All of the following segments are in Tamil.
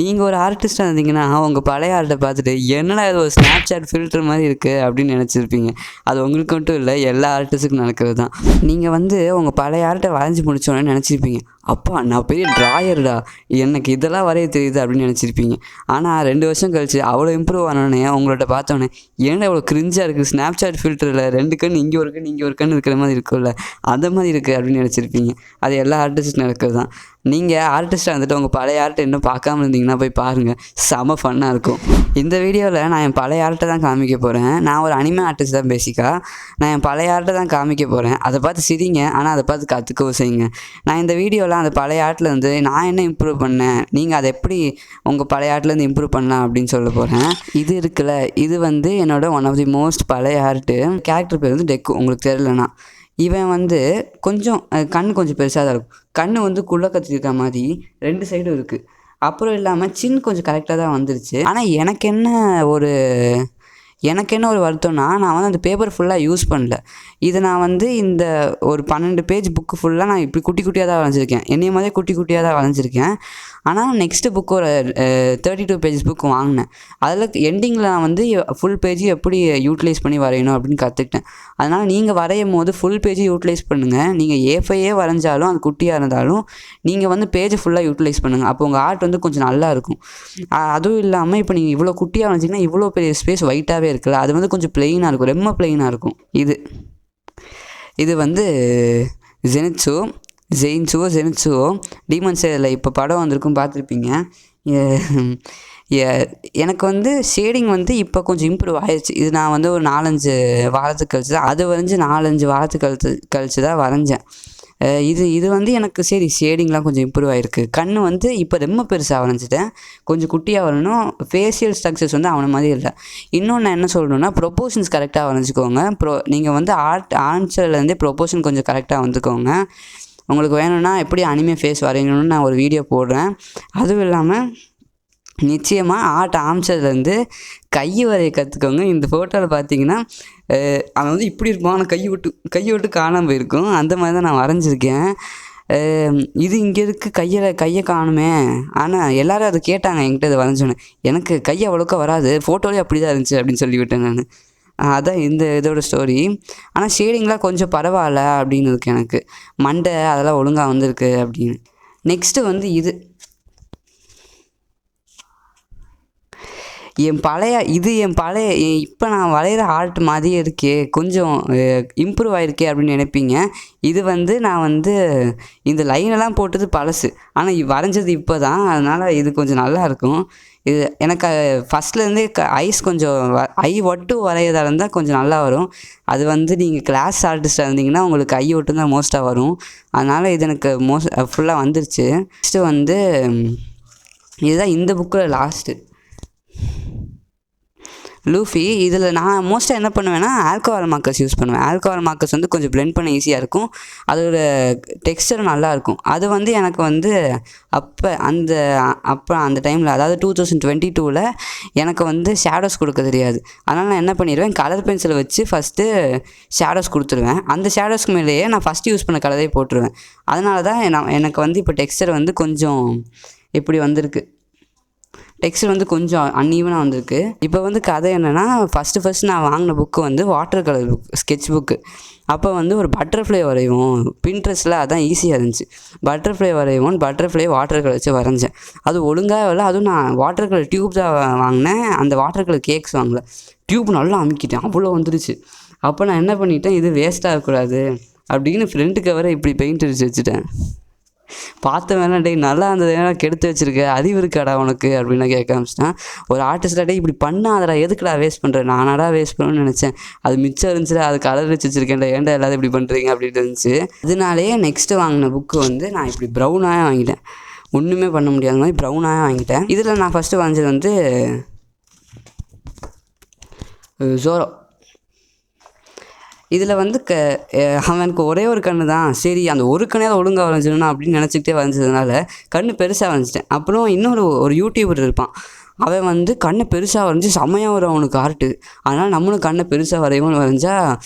நீங்கள் ஒரு ஆர்டிஸ்ட்டாக இருந்தீங்கன்னா உங்கள் பழைய ஆர்ட்டை பார்த்துட்டு என்னடா இது ஒரு ஸ்னாப்சாட் ஃபில்டர் மாதிரி இருக்குது அப்படின்னு நினச்சிருப்பீங்க. அது உங்களுக்கு மட்டும் இல்லை, எல்லா ஆர்டிஸ்ட்டுக்கும் நடக்கிறது தான். நீங்கள் வந்து உங்கள் பழைய ஆர்ட்டை வரைஞ்சி முடிச்சோன்னு நினச்சிருப்பீங்க, அப்பா நான் பெரிய ட்ராயர்டா, எனக்கு இதெல்லாம் வரைய தெரியுது அப்படின்னு நினச்சிருப்பீங்க. ஆனால் 2 வருஷம் கழிச்சு அவ்வளோ இம்ப்ரூவ் ஆனோடனே உங்கள்கிட்ட பார்த்தோன்னே ஏன்னா இவ்வளோ கிரிஞ்சாக இருக்குது, ஸ்னாப்சாட் ஃபில்டரில் 2 கண் இங்கே ஒரு கண் இங்கே ஒரு கண் இருக்கிற மாதிரி இருக்கும்ல, அந்த மாதிரி இருக்குது அப்படின்னு நினச்சிருப்பீங்க. அது எல்லா ஆர்டிஸ்ட்டும் நடக்கிறது தான். நீங்கள் ஆர்டிஸ்ட்டாக வந்துட்டு உங்கள் பழைய ஆர்ட்டை இன்னும் பார்க்காம இருந்தீங்கன்னா போய் பாருங்கள், செம ஃபன்னாக இருக்கும். இந்த வீடியோவில் நான் என் பழைய ஆர்ட்டை தான் காமிக்க போகிறேன். நான் ஒரு அனிமே ஆர்டிஸ்ட் தான் பேசிக்காக. நான் என் பழைய ஆர்ட்டை தான் காமிக்க போகிறேன். அதை பார்த்து சிரிங்க, ஆனால் அதை பார்த்து கற்றுக்கவும் செய்யுங்க. நான் இந்த வீடியோவில் அந்த பழைய ஆர்ட்லேருந்து நான் என்ன இம்ப்ரூவ் பண்ணேன், நீங்கள் அதை எப்படி உங்கள் பழைய ஆர்ட்லேருந்து இம்ப்ரூவ் பண்ணலாம் அப்படின்னு சொல்ல போகிறேன். இது இருக்குல்ல, இது வந்து என்னோட ஒன் ஆஃப் தி மோஸ்ட் பழைய ஆர்ட்டு. கேரக்டர் பேர் வந்து டெக்கு, உங்களுக்கு தெரியலனா. இவன் வந்து கொஞ்சம் கண் கொஞ்சம் பெருசாக தான் இருக்கும். கண் வந்து குள்ள கத்திருக்க மாதிரி 2 சைடும் இருக்குது. அப்புறம் இல்லாமல் சின் கொஞ்சம் கரெக்டாக தான் வந்துருச்சு. ஆனால் எனக்கு என்ன ஒரு வருத்தம்னா, நான் வந்து அந்த பேப்பர் ஃபுல்லாக யூஸ் பண்ணல. இதை நான் வந்து இந்த ஒரு 12 பேஜ் புக்கு ஃபுல்லாக நான் இப்படி குட்டி குட்டியாக தான் வரைஞ்சிருக்கேன். என்னைய மாதிரி குட்டி குட்டியாக தான் வரைஞ்சிருக்கேன். ஆனால் நெக்ஸ்ட்டு புக்கு ஒரு 32 பேஜஸ் புக் வாங்கினேன். அதில் எண்டிங்கில் நான் வந்து ஃபுல் பேஜ் எப்படி யூட்டிலைஸ் பண்ணி வரையணும் அப்படின்னு கற்றுக்கிட்டேன். அதனால் நீங்கள் வரையும் போது ஃபுல் பேஜை யூட்டிலைஸ் பண்ணுங்கள். நீங்கள் A5 வரைஞ்சாலும் அது குட்டியாக இருந்தாலும் நீங்கள் வந்து பேஜை ஃபுல்லாக யூட்டிலைஸ் பண்ணுங்கள். அப்போ உங்கள் ஆர்ட் வந்து கொஞ்சம் நல்லா இருக்கும். அதுவும் இல்லாமல் இப்போ நீங்கள் இவ்வளோ குட்டியாக வரைஞ்சிங்கன்னா இவ்வளோ பெரிய ஸ்பேஸ் ஒயிட்டாகவே இருக்குல்ல, அது வந்து கொஞ்சம் ப்ளெயினாக இருக்கும், ரொம்ப ப்ளெயினாக இருக்கும். இது வந்து ஜெயின்ஸோ டீமன் ஸ்லேயரில் இப்போ படம் வந்திருக்கும், பார்த்துருப்பீங்க. எனக்கு வந்து ஷேடிங் வந்து இப்போ கொஞ்சம் இம்ப்ரூவ் ஆயிடுச்சு. இது நான் வந்து ஒரு 4-5 வாரத்துக்கு கழிச்சு தான், அது வரைஞ்சி 4-5 வாரத்துக்கு கழிச்சு தான் வரைஞ்சேன். இது வந்து எனக்கு சரி ஷேடிங்லாம் கொஞ்சம் இம்ப்ரூவ் ஆகிருக்கு. கண் வந்து இப்போ ரொம்ப பெருசாக வரைஞ்சிட்டேன், கொஞ்சம் குட்டியாக வரணும். ஃபேஷியல் ஸ்ட்ரக்சர்ஸ் வந்து அவனை மாதிரி இல்லை. இன்னொன்று நான் என்ன சொல்லணுன்னா, ப்ரொப்போர்ஷன்ஸ் கரெக்டாக வரைஞ்சிக்கோங்க. நீங்கள் வந்து ஆன்சர்லேருந்தே ப்ரொப்போர்ஷன் கொஞ்சம் கரெக்டாக வந்துக்கோங்க. உங்களுக்கு வேணும்னா எப்படி அனிமே ஃபேஸ் வரையணும்னு நான் ஒரு வீடியோ போடுறேன். அதுவும் இல்லாமல் நிச்சயமாக ஆரம்பிச்சதுலேருந்து கை வரைய கற்றுக்கோங்க. இந்த ஃபோட்டோவில் பார்த்தீங்கன்னா அவன் வந்து இப்படி இருப்பான், ஆனால் கையை விட்டு காணாமல் போயிருக்கும். அந்த மாதிரி தான் நான் வரைஞ்சிருக்கேன். இது இங்கே இருக்குது, கையை காணுமே. ஆனால் எல்லோரும் அதை கேட்டாங்க என்கிட்ட இதை வரைஞ்சோன்னு. எனக்கு கையை அவ்வளோக்கா வராது, ஃபோட்டோலேயே அப்படி தான் இருந்துச்சு அப்படின்னு சொல்லிவிட்டேன் நான். அதான் இதோட ஸ்டோரி. ஆனால் ஷேடிங்லாம் கொஞ்சம் பரவாயில்ல அப்படின்னு இருக்குது எனக்கு. மண்டை அதெல்லாம் ஒழுங்காக வந்திருக்கு அப்படின்னு. நெக்ஸ்ட்டு வந்து என் பழைய இப்போ நான் வரைகிற ஆர்ட் மாதிரியே இருக்கே, கொஞ்சம் இம்ப்ரூவ் ஆகிருக்கே அப்படின்னு நினைப்பீங்க. இது வந்து நான் வந்து இந்த லைனெல்லாம் போட்டது பழசு, ஆனால் வரைஞ்சது இப்போ தான். அதனால் இது கொஞ்சம் நல்லாயிருக்கும். இது எனக்கு ஃபஸ்ட்லேருந்தே ஐஸ் கொஞ்சம் ஒட்டு வரைகிறதா இருந்தால் கொஞ்சம் நல்லா வரும். அது வந்து நீங்கள் கிளாஸ் ஆர்டிஸ்டாக இருந்தீங்கன்னா உங்களுக்கு ஒட்டு தான் மோஸ்ட்டாக வரும். அதனால் இது எனக்கு ஃபுல்லாக வந்துருச்சு. நெக்ஸ்ட்டு வந்து இதுதான் இந்த புக்கில் லாஸ்ட்டு லூஃபி. இதில் நான் மோஸ்ட்டாக என்ன பண்ணுவேன்னா ஆல்கஹால் மார்க்கர்ஸ் யூஸ் பண்ணுவேன். ஆல்கஹால் மார்க்கர்ஸ் வந்து கொஞ்சம் பிளெண்ட் பண்ண ஈஸியாக இருக்கும், அதோட டெக்ஸ்டரும் நல்லாயிருக்கும். அது வந்து எனக்கு வந்து அந்த டைமில், அதாவது 2022ல் எனக்கு வந்து ஷேடோஸ் கொடுக்க தெரியாது. அதனால் நான் என்ன பண்ணிடுவேன், கலர் பென்சிலை வச்சு ஃபஸ்ட்டு ஷேடோஸ் கொடுத்துருவேன். அந்த ஷேடோஸ்க்கு மேலேயே நான் ஃபஸ்ட்டு யூஸ் பண்ண கலரே போட்டுருவேன். அதனால தான் எனக்கு வந்து இப்போ டெக்ஸ்டர் வந்து கொஞ்சம் இப்படி வந்திருக்கு. டெக்ஸ்ட் வந்து கொஞ்சம் அன்ஈவனாக வந்திருக்கு. இப்போ வந்து கதை என்னென்னா, ஃபஸ்ட்டு நான் வாங்கின புக்கு வந்து water colour book, sketch book. அப்போ வந்து ஒரு பட்டர்ஃப்ளை வரைவோம், பின்ட்ரெஸ்ட்டில் அதான் ஈஸியாக இருந்துச்சு. பட்டர்ஃப்ளை வாட்டர் கலர் வச்சு வரைஞ்சேன். அது ஒழுங்காக இல்லை. அதுவும் நான் வாட்டர் கலர் டியூப் தான் வாங்கினேன், அந்த வாட்டர் கலர் கேக்ஸ் வாங்கலை. டியூப் நல்லா அமுக்கிட்டேன், அவ்வளோ வந்துருச்சு. அப்போ நான் என்ன பண்ணிட்டேன், இது வேஸ்ட் ஆகக்கூடாது அப்படின்னு ஃப்ரண்ட் கவரை இப்படி பெயிண்ட் அடித்து வச்சுட்டேன். பார்த்த வேணா நல்லா இருந்தது கெடுத்து வச்சுருக்க, அறிவு இருக்காடா உனக்கு அப்படின்னு கேட்க ஆரம்பிச்சிட்டேன். ஒரு ஆர்டிஸ்டாக இப்படி பண்ணாதடா, எதுக்குடா வேஸ்ட் பண்ணுறேன், நானாடா வேஸ்ட் பண்ணணும்னு நினச்சேன், அது மிச்சம் இருந்துச்சுடா, அது கலர் வச்சு வச்சுருக்கேன்டா, ஏன்டா எல்லாரும் இப்படி பண்ணுறீங்க அப்படின்னு இருந்துச்சு. அதனாலேயே நெக்ஸ்ட்டு வாங்கின புக்கு வந்து நான் இப்படி ப்ரௌனாக வாங்கிட்டேன். ஒன்றுமே பண்ண முடியாத மாதிரி ப்ரௌனாக வாங்கிட்டேன். இதில் நான் ஃபஸ்ட்டு வாங்கினது வந்து ஜோரோ. இதில் வந்து அவனுக்கு ஒரே ஒரு கண்ணு தான், சரி அந்த ஒரு கண்ணையாவது ஒழுங்காக வரைஞ்சிடணும் அப்படின்னு நினச்சிக்கிட்டே வரைஞ்சதுனால கண் பெருசாக வரைஞ்சிட்டேன். அப்புறம் இன்னொரு யூடியூபர் இருப்பான், அவன் வந்து கண்ணை பெருசாக வரைஞ்சி செம்மையாக வரும் அவனுக்கு ஆர்ட்டு. அதனால் நம்மளும் கண்ணை பெருசாக வரையும்னு வரைஞ்சா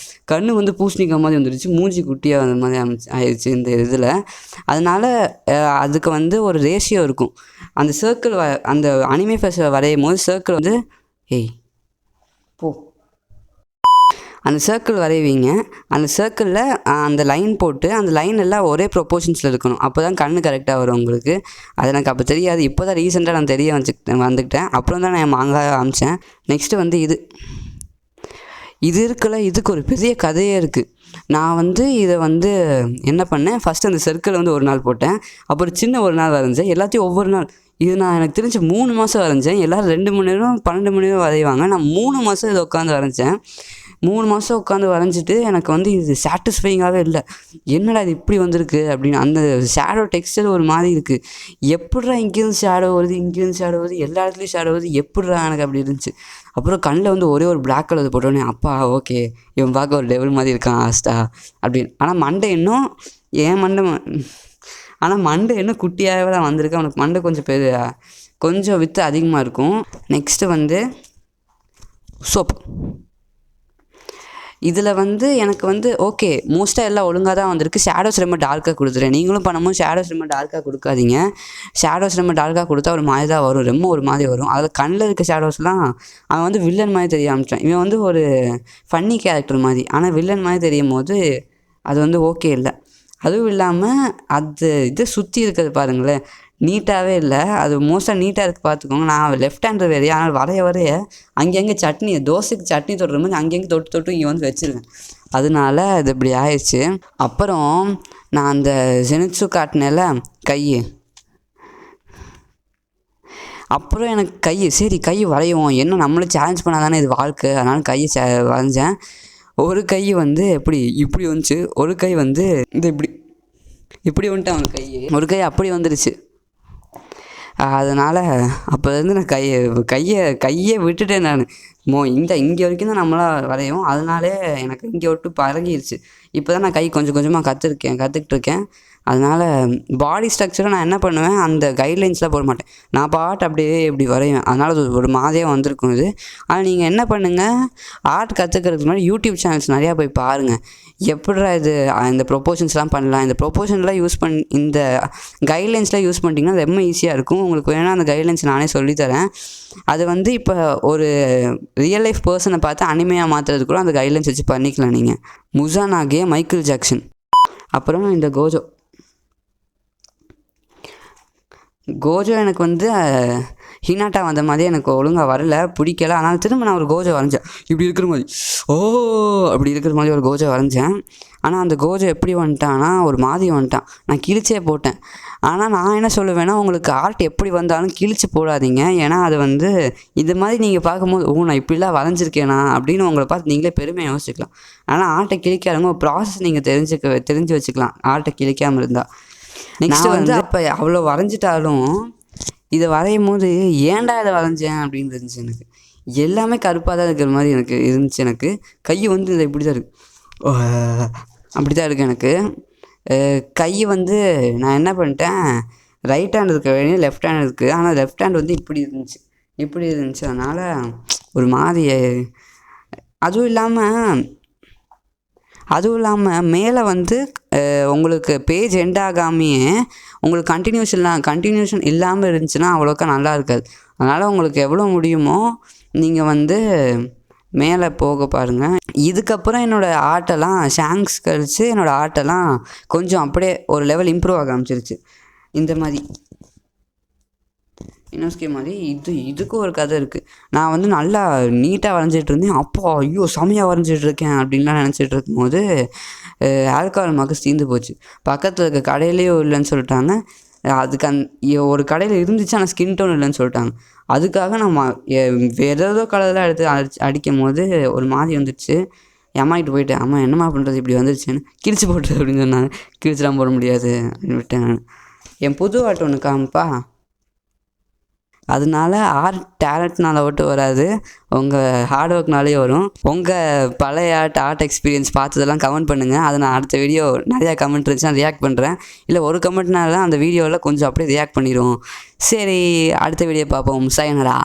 கண் வந்து பூசணிக்காய் மாதிரி வந்துடுச்சு, மூஞ்சி குட்டியாக அந்த மாதிரி ஆயிடுச்சு இந்த இதில். அதனால் அதுக்கு வந்து ஒரு ரேஷியோ இருக்கும். அந்த சர்க்கிள் அந்த அனிமே ஃபேஸில் வரையும் போது சர்க்கிள் வந்து ஏய் போ அந்த சர்க்கிள் வரைவீங்க. அந்த சர்க்கிளில் அந்த லைன் போட்டு அந்த லைன் எல்லாம் ஒரே ப்ரொப்போர்ஷன்ஸில் இருக்கணும். அப்போ தான் கண் கரெக்டாக வரும் உங்களுக்கு. அது எனக்கு அப்போ தெரியாது. இப்போ தான் ரீசெண்டாக நான் தெரிய வந்துக்கிட்டேன். அப்புறம் தான் நான் மாங்காய் காமிச்சேன். நெக்ஸ்ட்டு வந்து இது இருக்குல்ல, இதுக்கு ஒரு பெரிய கதையே இருக்குது. நான் வந்து இதை வந்து என்ன பண்ணேன், ஃபஸ்ட்டு அந்த சர்க்கிளை வந்து ஒரு நாள் போட்டேன். அப்புறம் சின்ன ஒரு நாள் வரைஞ்சேன். எல்லாத்தையும் ஒவ்வொரு நாள். இது நான் எனக்கு தெரிஞ்சு 3 மாதம் வரைஞ்சேன். எல்லோரும் 2 மணி நேரம் 12 மணி நேரம் வரைவாங்க. நான் 3 மாதம் இதை உட்காந்து வரைஞ்சேன். 3 மாதம் உட்காந்து வரைஞ்சிட்டு எனக்கு வந்து இது சாட்டிஸ்ஃபைங்காகவே இல்லை. என்னடா இது இப்படி வந்திருக்கு அப்படின்னு. அந்த ஷேடோ டெக்ஸ்டர் ஒரு மாதிரி இருக்குது. எப்படிடா இங்கேருந்து ஷேடோ வருது, இங்கேருந்து ஷேடோ வருது, எல்லா இடத்துலையும் ஷேடோ வருது, எப்படிடா எனக்கு அப்படி இருந்துச்சு. அப்புறம் கண்ணில் வந்து ஒரே ஒரு பிளாக் கலர் போட்டோன்னே அப்பா ஓகே இவன் பார்க்க ஒரு லெவல் மாதிரி இருக்கான் ஆஸ்டா அப்படின்னு. ஆனால் மண்டை இன்னும் இன்னும் குட்டியாகவே தான் வந்திருக்கு. அவனுக்கு மண்டை கொஞ்சம் வித்து அதிகமாக இருக்கும். நெக்ஸ்ட்டு வந்து சோப்பு. இதில் வந்து எனக்கு வந்து ஓகே மோஸ்ட்டாக எல்லாம் ஒழுங்காக தான் வந்திருக்கு. ஷேடோஸ் ரொம்ப டார்க்காக கொடுத்துறேன். நீங்களும் பண்ணும்போது ஷேடோஸ் ரொம்ப டார்க்காக கொடுக்காதீங்க. ஷேடோஸ் ரொம்ப டார்க்காக கொடுத்தா ஒரு மாதிரி தான் வரும், ரொம்ப ஒரு மாதிரி வரும். அதில் கண்ணில் இருக்க ஷேடோஸ்லாம் அவன் வந்து வில்லன் மாதிரி தெரிய ஆரம்பிச்சான். இவன் வந்து ஒரு ஃபன்னி கேரக்டர் மாதிரி, ஆனால் வில்லன் மாதிரி தெரியும் போது அது வந்து ஓகே இல்லை. அதுவும் இல்லாமல் இது சுற்றி இருக்கிறது பாருங்களேன், நீட்டாகவே இல்லை. அது மோஸ்ட்டாக நீட்டாக இருக்குது பார்த்துக்கோங்க. நான் லெஃப்ட் ஹேண்டர் வேறையா, ஆனால் வரைய அங்கங்கே தோசைக்கு சட்னி தொடுற மாதிரி அங்கங்கே தொட்டு இங்கே வந்து வச்சுருவேன். அதனால அது இப்படி ஆயிடுச்சு. அப்புறம் நான் அந்த ஜெனிட்ஸு காட்டினேல அப்புறம் எனக்கு கை வரையும், என்ன நம்மளும் சேலஞ்ச் பண்ணால் தானே இது வாழ்க்கை. அதனால் வரைஞ்சேன். ஒரு கை வந்து இப்படி வந்துச்சு, ஒரு கை வந்து இப்படி வந்துட்டு அவன் ஒரு கை அப்படி வந்துடுச்சு. அதனால் அப்போலேருந்து நான் கையை விட்டுட்டேன் நான். இங்கே வரைக்கும் தான் நம்மளாம் வரையும். அதனாலே எனக்கு இங்கே விட்டு பழகிடுச்சு. இப்போ தான் நான் கை கொஞ்சம் கொஞ்சமாக கற்றுக்கிட்டு இருக்கேன். அதனால் பாடி ஸ்ட்ரக்சரை நான் என்ன பண்ணுவேன், அந்த கைட்லைன்ஸ்லாம் போட மாட்டேன். நான் பாட்டு அப்படியே இப்படி வரைவேன். அதனால் அது ஒரு மாதிரியாக வந்திருக்கும் இது. ஆனால் நீங்கள் என்ன பண்ணுங்கள், ஆர்ட் கற்றுக்கிறதுக்கு முன்னாடி யூடியூப் சேனல்ஸ் நிறையா போய் பாருங்கள். எப்படிடா இது இந்த ப்ரொப்போஷன்ஸ்லாம் பண்ணலாம், இந்த ப்ரொப்போஷன்லாம் இந்த கைட்லைன்ஸ்லாம் யூஸ் பண்ணிட்டீங்கன்னா ரொம்ப ஈஸியாக இருக்கும். உங்களுக்கு வேணால் அந்த கைட்லைன்ஸ் நானே சொல்லித்தரேன். அது வந்து இப்போ ஒரு ரியல் லைஃப் பர்சனை பார்த்து அனிமையாக மாற்றுறது கூட அந்த கைட்லைன்ஸ் வச்சு பண்ணிக்கலாம் நீங்கள். முசானாகே, மைக்கேல் ஜாக்சன். அப்புறம் இந்த கோஜோ எனக்கு வந்து ஹினாட்டா வந்த மாதிரி எனக்கு ஒழுங்காக வரல, பிடிக்கல. ஆனால் திரும்ப நான் ஒரு கோஜோ வரைஞ்சேன். இப்படி இருக்கிற மாதிரி அப்படி இருக்கிற மாதிரி ஒரு கோஜோ வரைஞ்சேன். ஆனால் அந்த கோஜோ எப்படி வந்துட்டான்னா ஒரு மாதிரி வந்துட்டான். நான் கிழிச்சே போட்டேன். ஆனால் நான் என்ன சொல்லுவேன்னா, உங்களுக்கு ஆர்ட் எப்படி வந்தாலும் கிழிச்சு போடாதீங்க. ஏன்னா அது வந்து இது மாதிரி நீங்கள் பார்க்கும்போது நான் இப்படிலாம் வரைஞ்சிருக்கேனா அப்படின்னு உங்களை பார்த்து நீங்களே பெருமையாக யோசிக்கலாம். ஆனால் ஆர்ட்டை கிழிக்காதவங்க ஒரு ப்ராசஸ் நீங்கள் தெரிஞ்சு வச்சுக்கலாம் ஆர்ட்டை கிழிக்காமல் இருந்தால். நெக்ஸ்ட்டு வந்து அப்போ அவ்வளோ வரைஞ்சிட்டாலும் இதை வரையும் போது ஏன்டா இதை வரைஞ்சேன் அப்படின்னு இருந்துச்சு எனக்கு. எல்லாமே கருப்பாக தான் இருக்கிற மாதிரி எனக்கு இருந்துச்சு. எனக்கு கை வந்து இதை இப்படி தான் இருக்குது, அப்படி தான் இருக்குது எனக்கு கை வந்து. நான் என்ன பண்ணிட்டேன், ரைட் ஹேண்ட் இருக்க வேண்டிய லெஃப்ட் ஹேண்ட் இருக்குது. ஆனால் லெஃப்ட் ஹேண்ட் வந்து இப்படி இருந்துச்சு. அதனால் ஒரு மாதிரி. அதுவும் இல்லாமல் மேலே வந்து உங்களுக்கு பேஜ் எண்ட் ஆகாமையே உங்களுக்கு கண்டினியூஷன் இல்லாமல் இருந்துச்சுன்னா அவ்வளோக்கா நல்லா இருக்காது. அதனால் உங்களுக்கு எவ்வளோ முடியுமோ நீங்கள் வந்து மேலே போக பாருங்கள். இதுக்கப்புறம் என்னோடய ஆர்ட்டெல்லாம் ஷாங்க்ஸ் கழித்து என்னோடய ஆர்ட்டெல்லாம் கொஞ்சம் அப்படியே ஒரு லெவல் இம்ப்ரூவ் ஆக ஆரம்பிச்சிருச்சு. இந்த மாதிரி இனோஸ்கே மாதிரி இதுக்கு ஒரு கதை இருக்குது. நான் வந்து நல்லா நீட்டாக வரைஞ்சிட்டு இருந்தேன். அப்போ ஐயோ செமையாக வரைஞ்சிட்ருக்கேன் அப்படின்லாம் நினச்சிட்டு இருக்கும்போது ஆல்கஹால் மார்க்ஸ் தீர்ந்து போச்சு. பக்கத்தில் இருக்க கடையிலேயே இல்லைன்னு சொல்லிட்டாங்க. அதுக்கு ஒரு கடையில் இருந்துச்சு, ஆனால் ஸ்கின் டோன் இல்லைன்னு சொல்லிட்டாங்க. அதுக்காக நான் வேறு ஏதோ கலர்லாம் எடுத்து அடிக்கும் போது ஒரு மாதிரி வந்துடுச்சு. அம்மாக்கிட்ட போயிட்டேன், அம்மா என்னம்மா பண்ணுறது இப்படி வந்துருச்சுன்னு. கிழிச்சு போட்டுரு அப்படின்னு சொன்னாங்க. கிழிச்சுலாம் போட முடியாது அப்படின்னு விட்டேன் நான். என் புது ஆர்ட் ஒன்று காமிப்பா. அதனால ஆர்ட் டேலண்ட்னால மட்டும் வராது, உங்கள் ஹார்ட் ஒர்க்னாலே வரும். உங்கள் பழைய ஆர்ட் எக்ஸ்பீரியன்ஸ் பார்த்ததெல்லாம் கமெண்ட் பண்ணுங்கள். அதை நான் அடுத்த வீடியோ நிறையா கமெண்ட் இருந்துச்சுன்னா ரியாக்ட் பண்ணுறேன். இல்லை ஒரு கமெண்ட்னால அந்த வீடியோவில் கொஞ்சம் அப்படியே ரியாக்ட் பண்ணிடுவோம். சரி, அடுத்த வீடியோ பார்ப்போம். சைனரா.